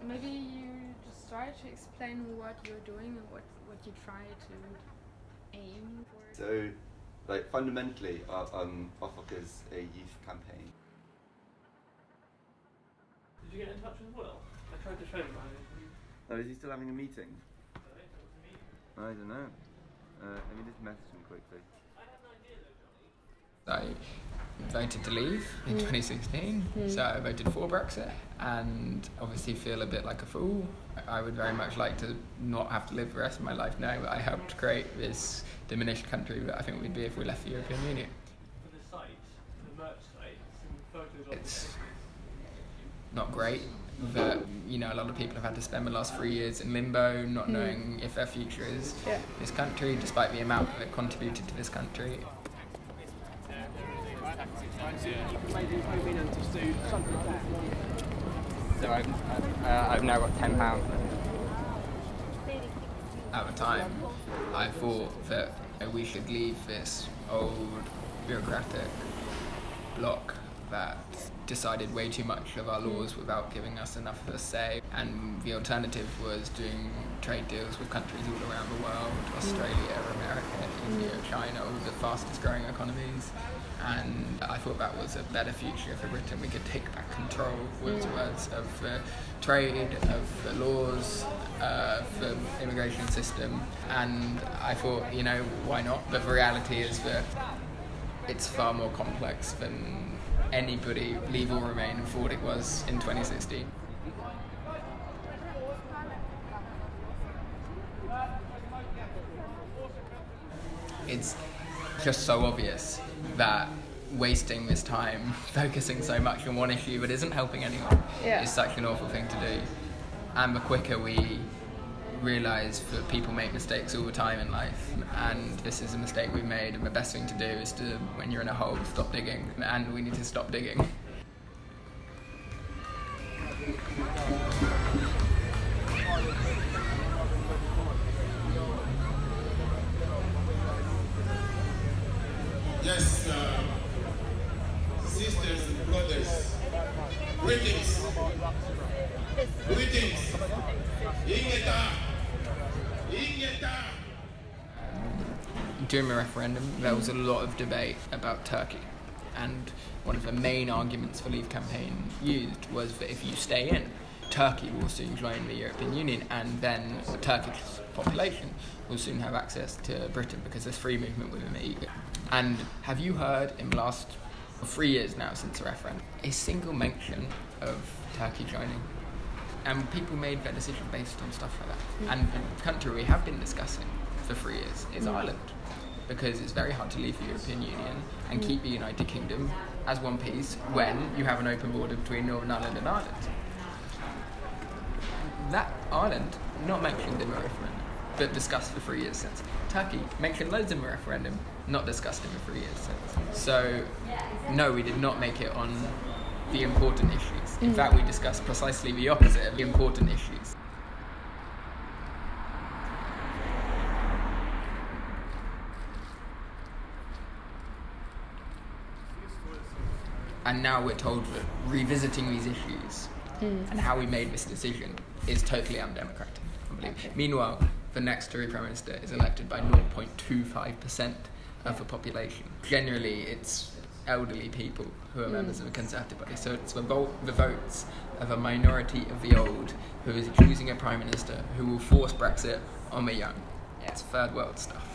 maybe you just try to explain what you're doing and what you try to aim for. So, like, fundamentally, OFOC is a youth campaign. Did you get in touch with Will? I tried to show him. Oh, is he still having a meeting? I don't know. Let me just message him quickly. I voted to leave in 2016, so I voted for Brexit, and obviously feel a bit like a fool. I would very much like to not have to live the rest of my life knowing that I helped create this diminished country that I think we'd be if we left the European Union. For the site, the merch site, some photos of It's not great that, you know, a lot of people have had to spend the last 3 years in limbo, not knowing if their future is this country, despite the amount that it contributed to this country. So I've now got £10. At the time, I thought that we should leave this old bureaucratic bloc that decided way too much of our laws without giving us enough of a say, and the alternative was doing trade deals with countries all around the world, Australia, America, India, China, all the fastest growing economies. And I thought that was a better future for Britain. We could take back control, words of the trade, of the laws, the immigration system, and I thought, you know, why not? But the reality is that it's far more complex than anybody, Leave or Remain, thought it was in 2016. It's just so obvious that wasting this time focusing so much on one issue that isn't helping anyone is such an awful thing to do. And the quicker we realise that people make mistakes all the time in life, and this is a mistake we've made, and the best thing to do is to, when you're in a hole, stop digging, and we need to stop digging. Yes, sisters and brothers, greetings. Greetings. During the referendum, there was a lot of debate about Turkey, and one of the main arguments the Leave campaign used was that if you stay in, Turkey will soon join the European Union, and then the Turkish population will soon have access to Britain because there's free movement within the EU. And have you heard in the last 3 years now since the referendum a single mention of Turkey joining? And people made their decision based on stuff like that. And the country we have been discussing for 3 years is Ireland, because it's very hard to leave the European Union and keep the United Kingdom as one piece when you have an open border between Northern Ireland and Ireland. That Ireland, not mentioned in the referendum, but discussed for 3 years since. Turkey, mentioned loads in the referendum, not discussed in the 3 years since. So, no, we did not make it on the important issues. In fact, we discussed precisely the opposite of the important issues. And now we're told that revisiting these issues and how we made this decision is totally undemocratic. Meanwhile, the next Tory Prime Minister is elected by 0.25% of the population. Generally, it's elderly people who are members of the Conservative Party. So it's the votes of a minority of the old who is choosing a Prime Minister who will force Brexit on the young. It's third world stuff.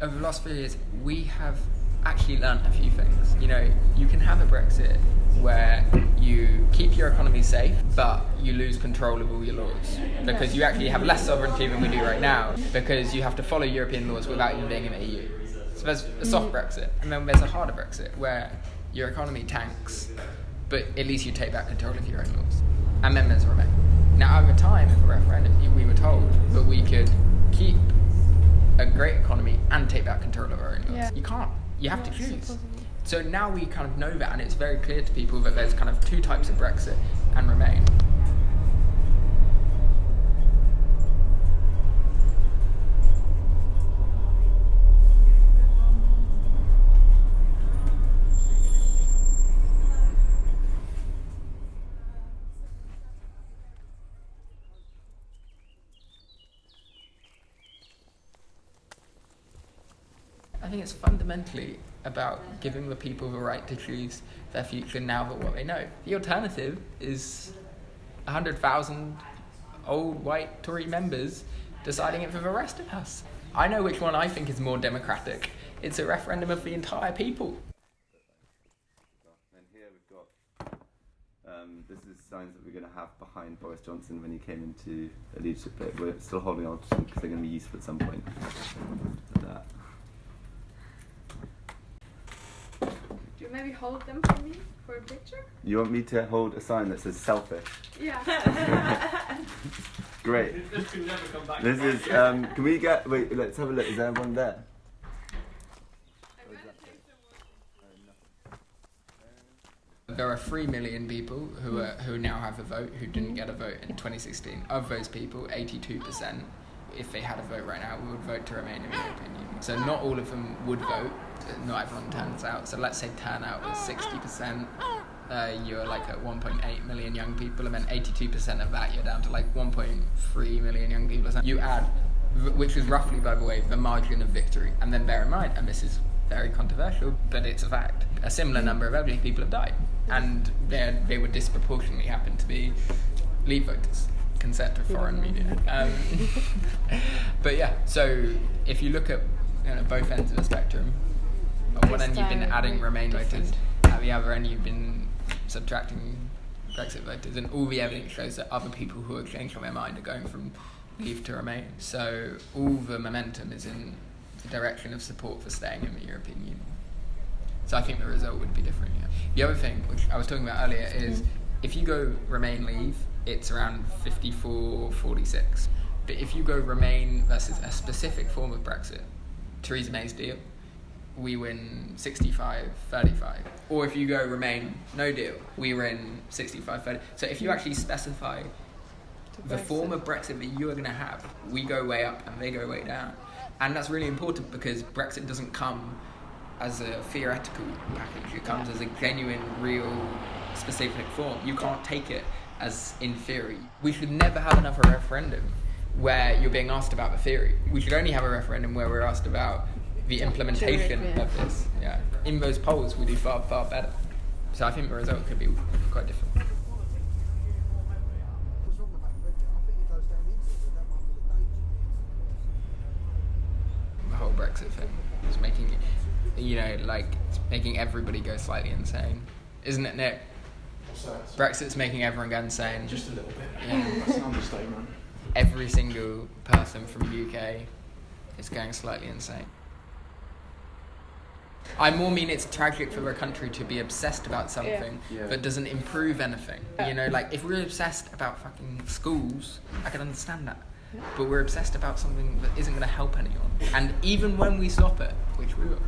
Over the last few years, we have actually learnt a few things. You know, you can have a Brexit where you keep your economy safe, but you lose control of all your laws. Because you actually have less sovereignty than we do right now, because you have to follow European laws without even being in the EU. So there's a soft Brexit, and then there's a harder Brexit, where your economy tanks, but at least you take back control of your own laws. And then there's Remain. Now, at the time of the referendum, we were told that we could keep a great economy and take back control of our own laws. Yeah. You can't. You have to choose. So now we kind of know that, and it's very clear to people that there's kind of two types of Brexit and Remain. think it's fundamentally about giving the people the right to choose their future now that what they know. The alternative is 100,000 old white Tory members deciding it for the rest of us. I know which one I think is more democratic. It's a referendum of the entire people. And here we've got, this is signs that we're going to have behind Boris Johnson when he came into a leadership bit. We're still holding on to them because they're going to be useful at some point. That. Do you maybe hold them for me for a picture? You want me to hold a sign that says selfish? Yeah. Great. This can never come back. This is, can we get, wait, let's have a look. Is there one there? There are 3 million people who now have a vote who didn't get a vote in 2016. Of those people, 82%, if they had a vote right now, would vote to remain in the European Union. So not all of them would vote. Not everyone turns out. So let's say turnout was 60%. You're like at 1.8 million young people, and then 82% of that, you're down to like 1.3 million young people. You add, which is roughly, by the way, the margin of victory. And then bear in mind, and this is very controversial, but it's a fact, a similar number of elderly people have died. And they would disproportionately happen to be Leave voters. Consent to foreign media. But yeah, so if you look at both ends of the spectrum, at one end you've been adding Remain voters, at the other end you've been subtracting Brexit voters, and all the evidence shows that other people who are changing their mind are going from Leave to Remain. So all the momentum is in the direction of support for staying in the European Union. So I think the result would be different, yeah. The other thing, which I was talking about earlier, is if you go Remain Leave, it's around 54-46. But if you go Remain versus a specific form of Brexit, Theresa May's deal, we win 65-35. Or if you go Remain, no deal, we win 65-30. So if you actually specify the form of Brexit that you are going to have, we go way up and they go way down. And that's really important because Brexit doesn't come as a theoretical package. It comes as a genuine, real, specific form. You can't take it as in theory. We should never have another referendum where you're being asked about the theory. We should only have a referendum where we're asked about the implementation of this. Yeah. In those polls, we do far, far better. So I think the result could be quite different. The whole Brexit thing is making making everybody go slightly insane. Isn't it, Nick? Brexit's making everyone go insane. Just a little bit. Yeah. That's an understatement. Every single person from the UK is going slightly insane. I more mean it's tragic for a country to be obsessed about something that doesn't improve anything. If we're obsessed about fucking schools, I can understand that. But we're obsessed about something that isn't going to help anyone. And even when we stop it, which we will,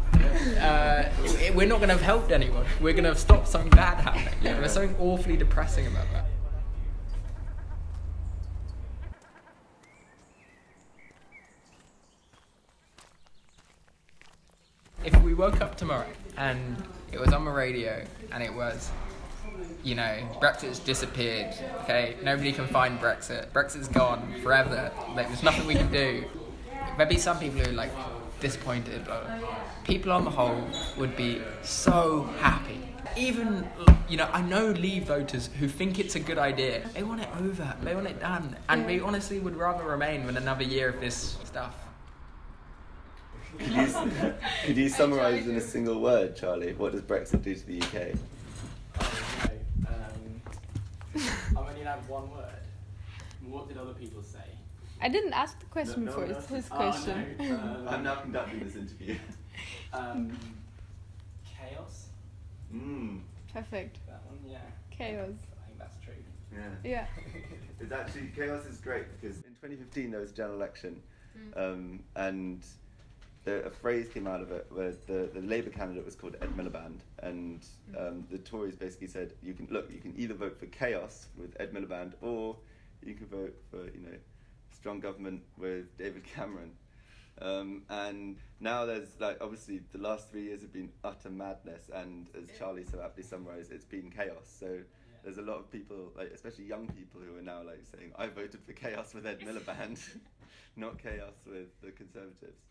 we're not going to have helped anyone. We're going to have stopped something bad happening. There's something awfully depressing about that. If we woke up tomorrow and it was on the radio and it was, Brexit's disappeared, okay, nobody can find Brexit, Brexit's gone forever, there's nothing we can do, there'd be some people who are disappointed, but people on the whole would be so happy. Even, I know Leave voters who think it's a good idea. They want it over, they want it done, and they honestly would rather remain than another year of this stuff. Could you summarise in a single word, Charlie? What does Brexit do to the UK? I'm only allowed one word. What did other people say? I didn't ask the question first. It's his question. No. I'm now conducting this interview. Chaos. Perfect. That one, yeah. Chaos. I think that's true. Yeah. It's actually, chaos is great because in 2015 there was a general election, and a phrase came out of it where the Labour candidate was called Ed Miliband, and the Tories basically said you can either vote for chaos with Ed Miliband or you can vote for strong government with David Cameron. And now there's obviously the last 3 years have been utter madness, and as Charlie so aptly summarised, it's been chaos. So there's a lot of people, especially young people, who are now saying I voted for chaos with Ed Miliband, not chaos with the Conservatives.